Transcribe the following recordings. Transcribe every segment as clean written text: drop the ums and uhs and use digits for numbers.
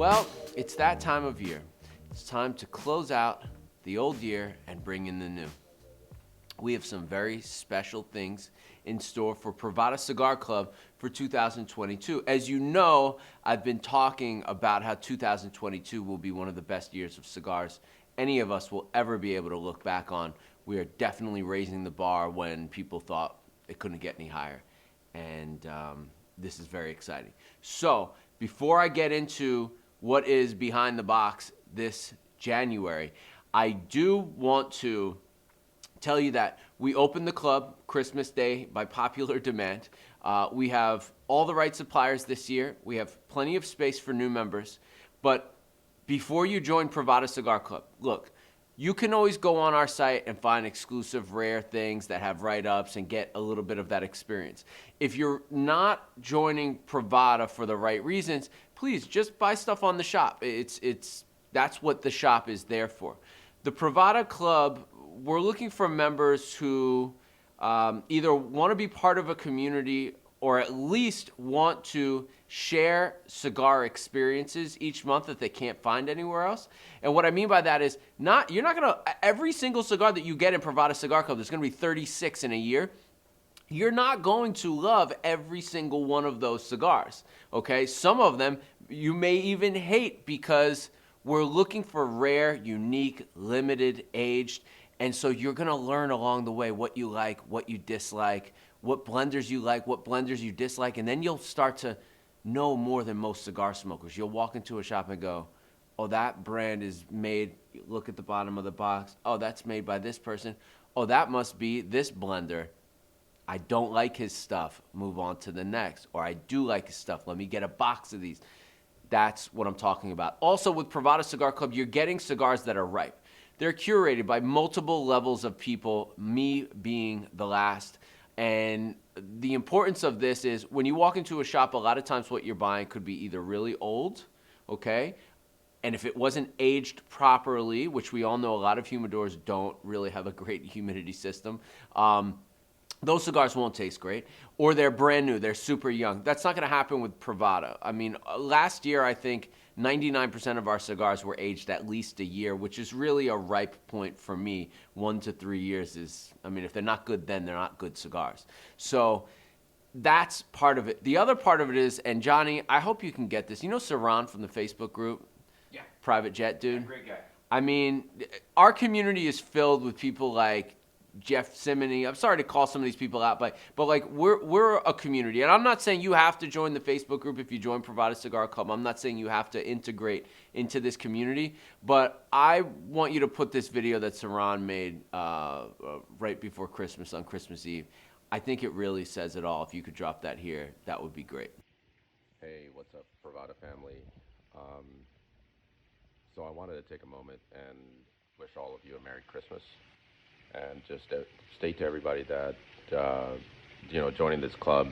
Well, it's that time of year. It's time to close out the old year and bring in the new. We have some very special things in store for Privada Cigar Club for 2022. As you know, I've been talking about how 2022 will be one of the best years of cigars any of us will ever be able to look back on. We are definitely raising the bar when people thought it couldn't get any higher. And this is very exciting. So before I get into what is behind the box this January, I do want to tell you that we opened the club Christmas Day by popular demand. We have all the right suppliers this year. We have plenty of space for new members. But before you join Privada Cigar Club, look, you can always go on our site and find exclusive rare things that have write-ups and get a little bit of that experience. If you're not joining Privada for the right reasons, please just buy stuff on the shop. That's what the shop is there for. The Privada Club, we're looking for members who either want to be part of a community or at least want to share cigar experiences each month that they can't find anywhere else. And what I mean by that is you're not gonna, every single cigar that you get in Privada Cigar Club, there's gonna be 36 in a year. You're not going to love every single one of those cigars, okay? Some of them you may even hate because we're looking for rare, unique, limited, aged, and so you're gonna learn along the way what you like, what you dislike, what blenders you like, what blenders you dislike, and then you'll start to know more than most cigar smokers. You'll walk into a shop and go, oh, that brand is made, look at the bottom of the box, oh, that's made by this person, oh, that must be this blender. I don't like his stuff, move on to the next. Or I do like his stuff, let me get a box of these. That's what I'm talking about. Also with Privada Cigar Club, you're getting cigars that are ripe. They're curated by multiple levels of people, me being the last. And the importance of this is when you walk into a shop, a lot of times what you're buying could be either really old, okay? And if it wasn't aged properly, which we all know a lot of humidors don't really have a great humidity system, those cigars won't taste great. Or they're brand new, they're super young. That's not gonna happen with Privada. I mean, last year I think 99% of our cigars were aged at least a year, which is really a ripe point for me. 1 to 3 years is, I mean, if they're not good then, they're not good cigars. So that's part of it. The other part of it is, and Johnny, I hope you can get this. You know Saran from the Facebook group? Yeah. Private Jet dude? Yeah, great guy. I mean, our community is filled with people like Jeff Simony. I'm sorry to call some of these people out, but like we're a community, and I'm not saying you have to join the Facebook group if you join Privada Cigar Club. I'm not saying you have to integrate into this community, but I want you to put this video that Saran made right before Christmas on Christmas Eve. I think it really says it all. If you could drop that here, that would be great. Hey, what's up, Provada family? So I wanted to take a moment and wish all of you a Merry Christmas. And just state to everybody that, joining this club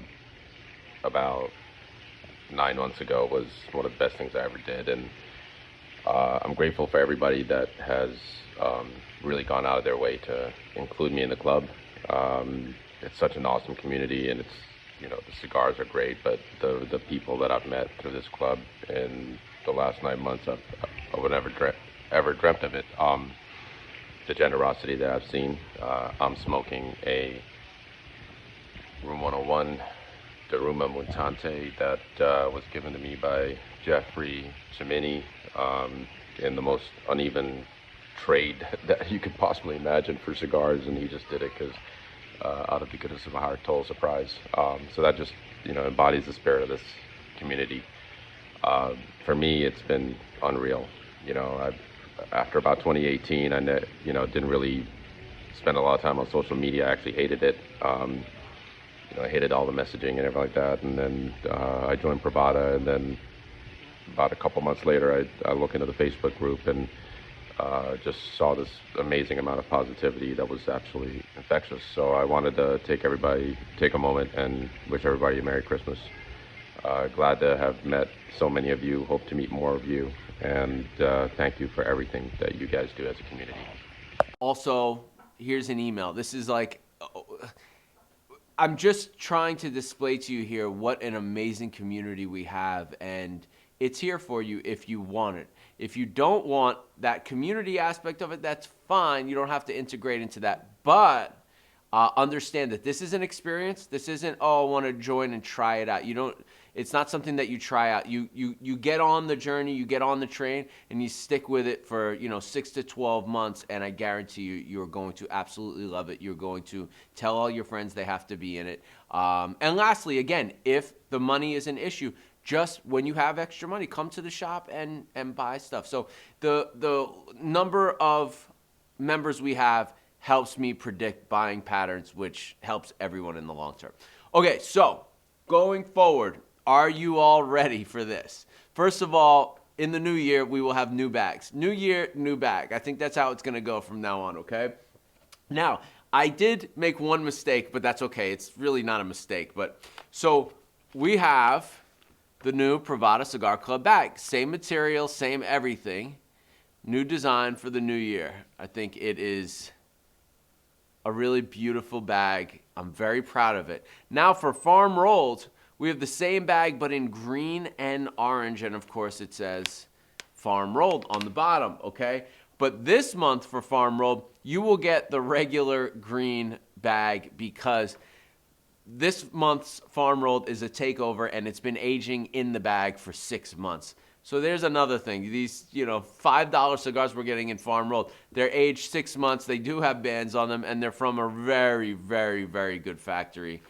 about 9 months ago was one of the best things I ever did. And I'm grateful for everybody that has really gone out of their way to include me in the club. It's such an awesome community, and it's, the cigars are great, but the people that I've met through this club in the last 9 months, I would never ever dreamt of it. The generosity that I've seen. I'm smoking a Room 101 de Ruma Montante that was given to me by Jeffrey Cimini in the most uneven trade that you could possibly imagine for cigars, and he just did it because out of the goodness of my heart, total surprise. So that just embodies the spirit of this community. For me, it's been unreal. After about 2018, I didn't really spend a lot of time on social media. I actually hated it. I hated all the messaging and everything like that. And then I joined Provada, and then about a couple months later, I looked into the Facebook group and just saw this amazing amount of positivity that was actually infectious. So I wanted to take a moment and wish everybody a Merry Christmas. Glad to have met so many of you. Hope to meet more of you. And thank you for everything that you guys do as a community. Also, here's an email. This is like, I'm just trying to display to you here what an amazing community we have. And it's here for you if you want it. If you don't want that community aspect of it, that's fine. You don't have to integrate into that. But understand that this is an experience. This isn't, oh, I want to join and try it out. You don't. It's not something that you try out. You get on the journey, you get on the train, and you stick with it for 6 to 12 months. And I guarantee you're going to absolutely love it. You're going to tell all your friends they have to be in it. And lastly, again, if the money is an issue, just when you have extra money, come to the shop and buy stuff. So the number of members we have helps me predict buying patterns, which helps everyone in the long term. Okay, so going forward, are you all ready for this? First of all, in the new year, we will have new bags. New year, new bag. I think that's how it's going to go from now on, okay? Now, I did make one mistake, but that's okay. It's really not a mistake. But so we have the new Privada Cigar Club bag. Same material, same everything. New design for the new year. I think it is a really beautiful bag. I'm very proud of it. Now for farm rolled, we have the same bag but in green and orange, and of course it says farm rolled on the bottom, okay? But this month for farm rolled, you will get the regular green bag because this month's farm rolled is a takeover and it's been aging in the bag for 6 months. So there's another thing. These, $5 cigars we're getting in farm rolled, they're aged 6 months. They do have bands on them, and they're from a very, very, very good factory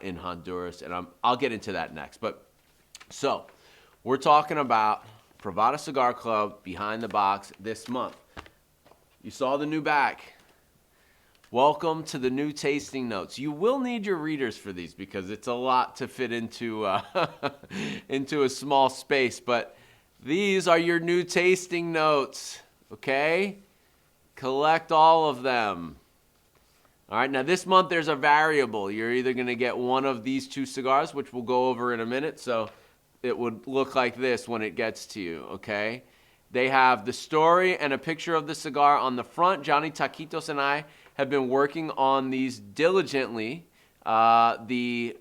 in Honduras. And I'll get into that next. But so we're talking about Privada Cigar Club behind the box this month. You saw the new bag. Welcome to the new tasting notes. You will need your readers for these because it's a lot to fit into into a small space, but these are your new tasting notes, okay? Collect all of them. All right, now this month there's a variable. You're either going to get one of these two cigars, which we'll go over in a minute, so it would look like this when it gets to you, okay? They have the story and a picture of the cigar on the front. Johnny Taquitos and I have been working on these diligently. The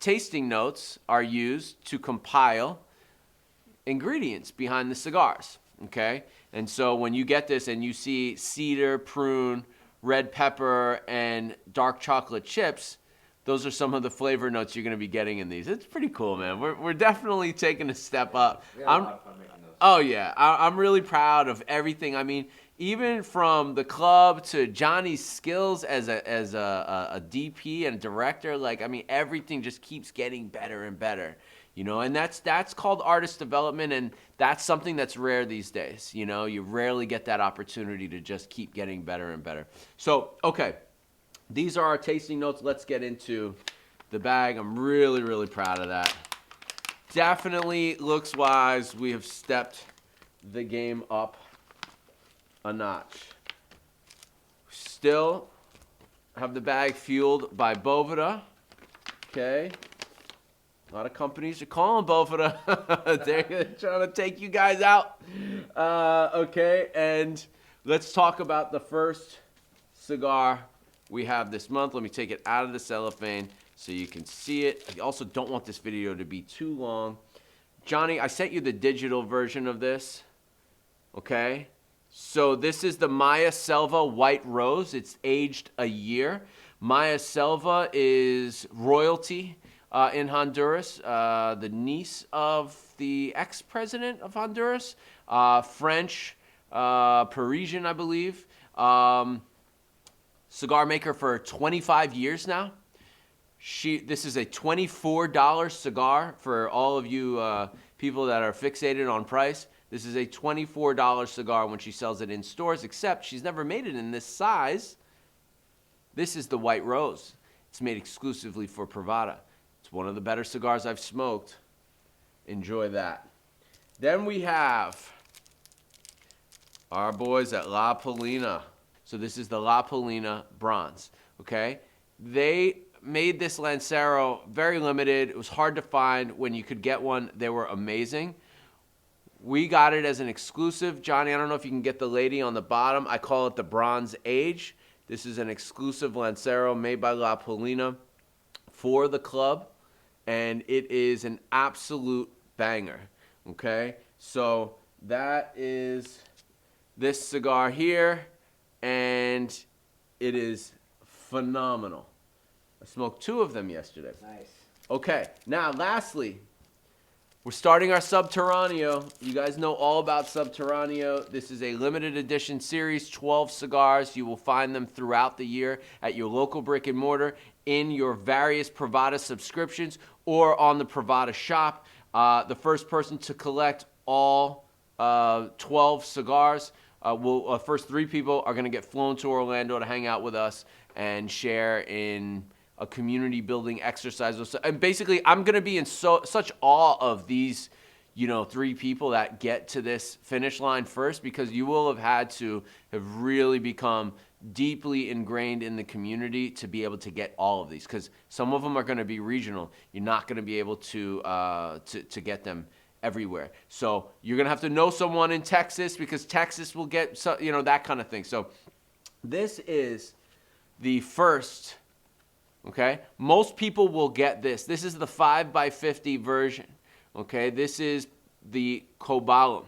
tasting notes are used to compile ingredients behind the cigars, okay? And so when you get this and you see cedar, prune, red pepper, and dark chocolate chips, those are some of the flavor notes you're going to be getting in these. It's pretty cool, man. We're definitely taking a step up. We had a lot of fun making those. Oh, yeah. I'm really proud of everything. I mean, even from the club to Johnny's skills as a DP and director, everything just keeps getting better and better. And that's called artist development, and that's something that's rare these days. You rarely get that opportunity to just keep getting better and better. So, okay, these are our tasting notes. Let's get into the bag. I'm really, really proud of that. Definitely looks-wise, we have stepped the game up a notch. Still have the bag fueled by Provada, okay? A lot of companies are calling Provada. They're trying to take you guys out. Okay, and let's talk about the first cigar we have this month. Let me take it out of the cellophane so you can see it. I also don't want this video to be too long. Johnny, I sent you the digital version of this, okay? So this is the Maya Selva White Rose. It's aged a year. Maya Selva is royalty in Honduras, the niece of the ex-president of Honduras, French, Parisian, I believe. Cigar maker for 25 years now. This is a $24 cigar for all of you people that are fixated on price. This is a $24 cigar when she sells it in stores, except she's never made it in this size. This is the White Rose. It's made exclusively for Provada. It's one of the better cigars I've smoked. Enjoy that. Then we have our boys at La Polina. So this is the La Polina Bronze, okay? They made this Lancero very limited. It was hard to find. When you could get one, they were amazing. We got it as an exclusive. Johnny, I don't know if you can get the lady on the bottom. I call it the Bronze Age. This is an exclusive Lancero made by La Polina for the club, and it is an absolute banger. Okay, so that is this cigar here, and it is phenomenal. I smoked 2 of them yesterday. Nice. Okay, now lastly, we're starting our Subterranea. You guys know all about Subterranea. This is a limited edition series, 12 cigars. You will find them throughout the year at your local brick and mortar, in your various Privada subscriptions, or on the Privada shop. The first person to collect all 12 cigars, first 3 people are going to get flown to Orlando to hang out with us and share in a community building exercise. And basically, I'm going to be in such awe of these, 3 people that get to this finish line first, because you will have had to have really become deeply ingrained in the community to be able to get all of these, because some of them are going to be regional. You're not going to be able to get them everywhere. So you're going to have to know someone in Texas, because Texas will get, that kind of thing. So this is the first. Okay, most people will get this. This is the 5x50 version. Okay, this is the Cobbalum.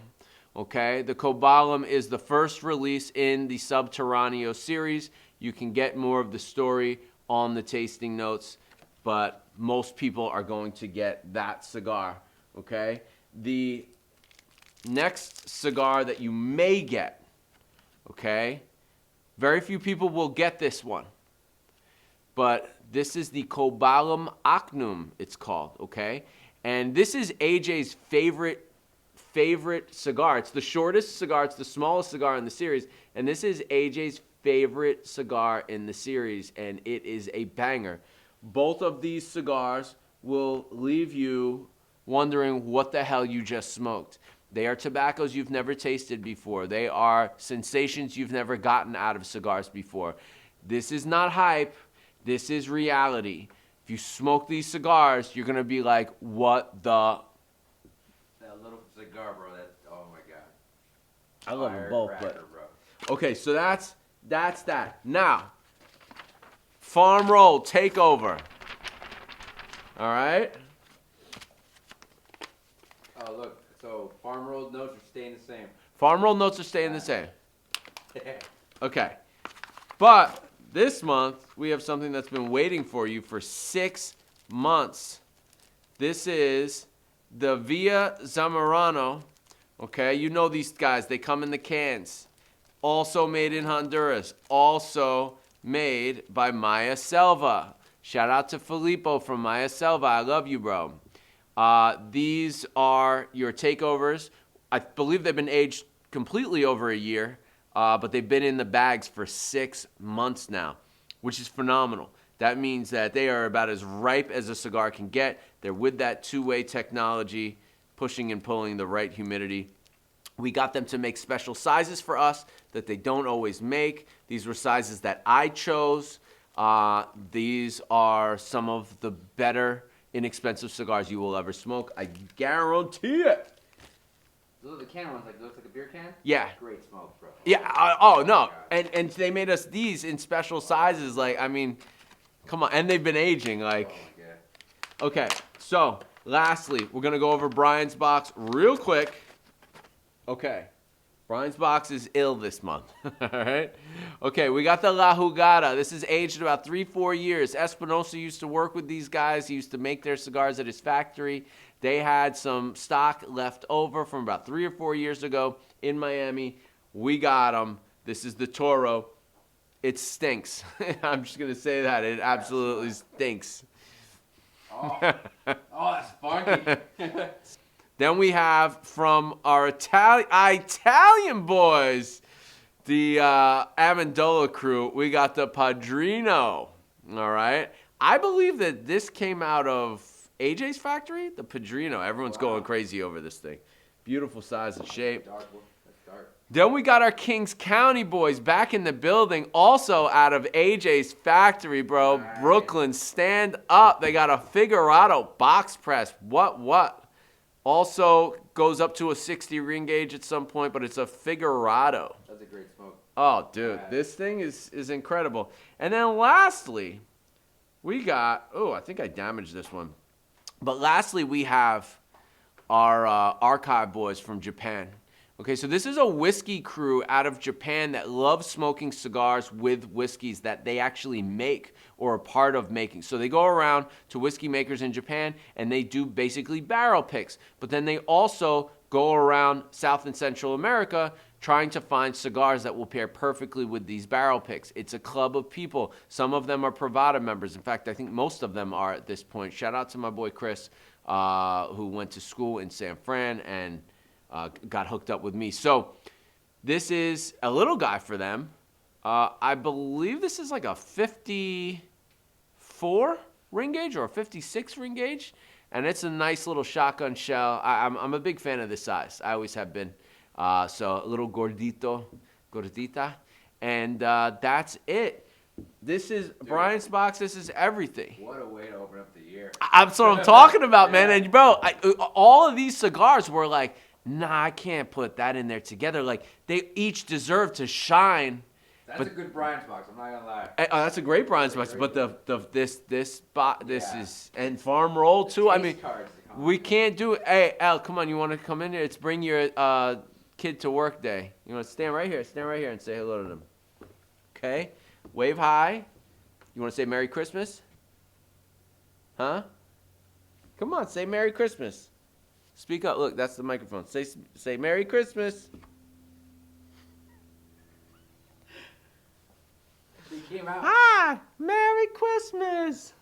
Okay, the Cobbalum is the first release in the Subterraneo series. You can get more of the story on the tasting notes, but most people are going to get that cigar. Okay, the next cigar that you may get, okay, very few people will get this one, but this is the Cobbalum Ocnum, it's called, okay? And this is AJ's favorite cigar. It's the shortest cigar. It's the smallest cigar in the series. And this is AJ's favorite cigar in the series, and it is a banger. Both of these cigars will leave you wondering what the hell you just smoked. They are tobaccos you've never tasted before. They are sensations you've never gotten out of cigars before. This is not hype. This is reality. If you smoke these cigars, you're going to be like, what the? That little cigar, bro, oh my God. I love them both, Firecracker, but. bro. Okay, so that's that. Now, Farm Roll Takeover. All right? Oh, look, so farm rolled notes are staying the same. Farm Roll notes are staying the same. Okay. But this month, we have something that's been waiting for you for 6 months. This is the Villa Zamorano. Okay, you know these guys. They come in the cans. Also made in Honduras. Also made by Maya Selva. Shout out to Filippo from Maya Selva. I love you, bro. These are your takeovers. I believe they've been aged completely over a year. But they've been in the bags for 6 months now, which is phenomenal. That means that they are about as ripe as a cigar can get. They're with that 2-way technology, pushing and pulling the right humidity. We got them to make special sizes for us that they don't always make. These were sizes that I chose. These are some of the better, inexpensive cigars you will ever smoke. I guarantee it. Those are the can ones, like looks like a beer can? Yeah. Great smoke, bro. Yeah, oh no. And they made us these in special sizes. Like, I mean, come on. And they've been aging. Like, Oh my God. okay. So, lastly, we're going to go over Brian's box real quick. Okay. Brian's box is ill this month. All right. Okay, we got the La Jugada. This is aged about 3-4 years. Espinosa used to work with these guys. He used to make their cigars at his factory. They had some stock left over from about 3 or 4 years ago in Miami. We got them. This is the Toro. It stinks. I'm just going to say that. It absolutely stinks. Oh, that's funky. Then we have from our Italian boys, the Amendola crew, we got the Padrino. All right. I believe that this came out of AJ's factory, the Padrino. Everyone's going crazy over this thing. Beautiful size and shape. Dark, that's dark. Then we got our Kings County boys back in the building, also out of AJ's factory, bro. Nice. Brooklyn, stand up. They got a Figurado box press. What? Also goes up to a 60 ring gauge at some point, but it's a Figurado. That's a great smoke. Oh, dude, Nice. this thing is incredible. And then lastly, we got, I think I damaged this one. But lastly, we have our archive boys from Japan. Okay, so this is a whiskey crew out of Japan that loves smoking cigars with whiskeys that they actually make or are part of making. So they go around to whiskey makers in Japan and they do basically barrel picks. But then they also go around South and Central America trying to find cigars that will pair perfectly with these barrel picks. It's a club of people. Some of them are Privada members. In fact, I think most of them are at this point. Shout out to my boy Chris, who went to school in San Fran and got hooked up with me. So this is a little guy for them. I believe this is like a 54 ring gauge or a 56 ring gauge. And it's a nice little shotgun shell. I'm a big fan of this size. I always have been. So a little gordita. And that's it. This is Brian's box. This is everything. What a way to open up the year. That's what I'm talking about, man. And bro, all of these cigars were like, nah, I can't put that in there together. Like, they each deserve to shine. That's a good Brian's box. I'm not gonna lie. That's a great Brian's box. But this Yeah. is, and farm roll too. I mean, Cards that come we on. can't do it. Hey, Al, come on. You want to come in here? It's bring your kid to work day. You want to stand right here? Stand right here and say hello to them. Okay. Wave hi. You want to say Merry Christmas? Huh? Come on, say Merry Christmas. Speak up. Look, that's the microphone. Say Merry Christmas. He came out. Hi, Merry Christmas.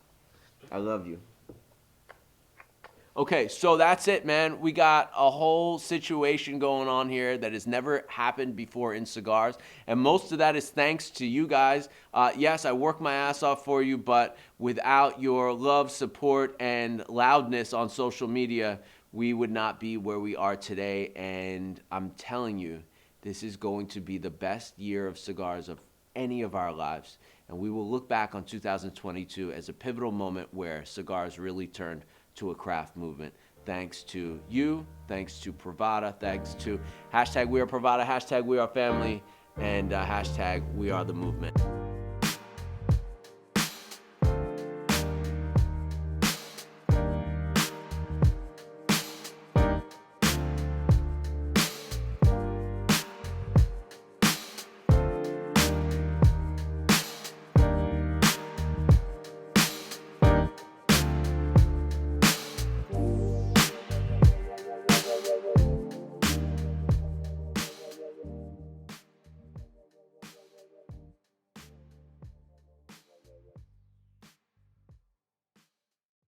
I love you. Okay, so that's it, man. We got a whole situation going on here that has never happened before in cigars, and most of that is thanks to you guys. Yes, I work my ass off for you, but without your love, support, and loudness on social media, we would not be where we are today. And I'm telling you, this is going to be the best year of cigars of any of our lives, and we will look back on 2022 as a pivotal moment where cigars really turned to a craft movement. Thanks to you, thanks to Provada, thanks to hashtag We Are Provada, hashtag We Are Family, and hashtag We Are the Movement.